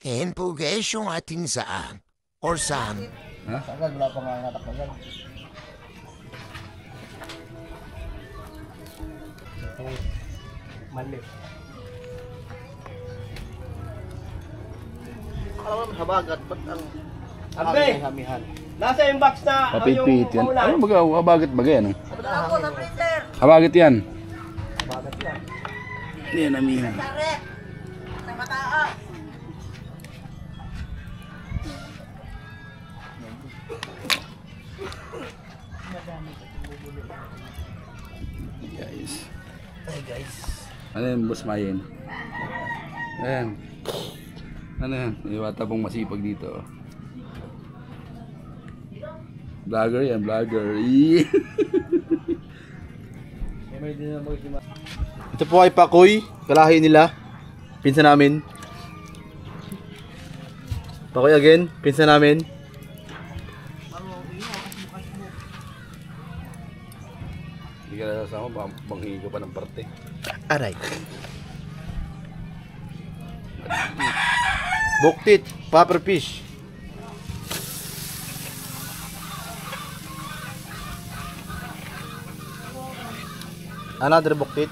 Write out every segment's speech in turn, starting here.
Ken po guys yung ating saan or saan. Ha? Agad, wala pa nga natakbagan. Mali. Alam mo, habagat, ba't ang... Abe! hamihan? Nasa yung box na Papipit yan. Ano baga, habagat ba yan? Ako sa printer. Habagat yan. Habagat yan. Hindi yan, amihan. Sarek. Sa mataa. Guys. Ay guys. Ano yan, Boss Mayen? Ayan. Ano yan? May bata pong masipag dito. Vlogger yan, vlogger. Ito po ay Pakoy, kalahi nila. Pinsan namin. Pakoy again, pinsan namin. Hindi ka nasasama, banghingi ko pa ng parte. Aray. Buktit, puffer fish. Another buktit.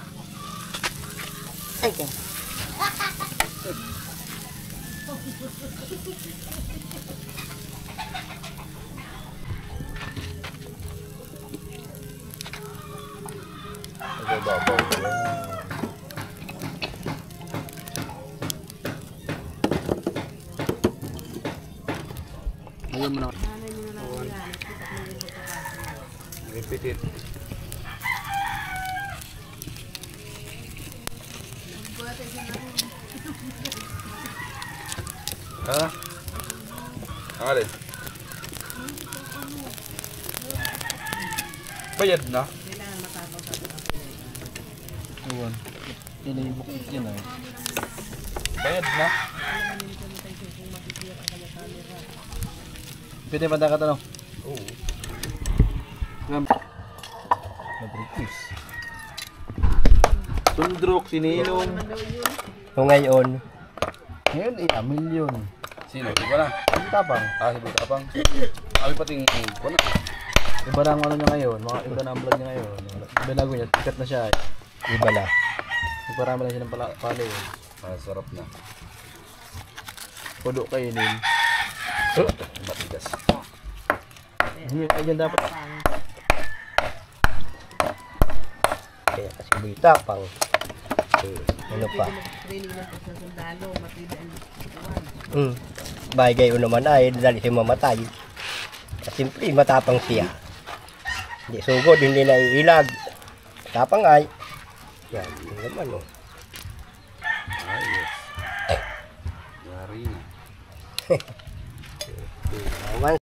Okay. Ayun mo na. Repeat it. Ha? Ang alin? Bayad na? Ayun. Yun yung buktit yun ay. Bayad na? Pwede ba ka tanong? Oo. Mabrikis. Sundrok, sininong. So ngayon, Ngayon eh, milyon. Sino? Iba na? Ang tapang. Ah, si Tapang. Kami pating ko na. Iba na ang ano niya ngayon, mga iba na ang vlog niya ngayon. Binago niya, tikat na siya. iba na. Nagparami na siya ng follow. Ah, sarap na. Pudo kainin. Matigas. Ay, dyan dapat. Kaya kasi may tapang. Ano pa? Bagay o naman ay dali siya mamatay. Siyempre matapang siya. Hindi sugod, hindi na iilag. Tapang ay. Yan, yun naman o. Ah, yes. Yari na. Naman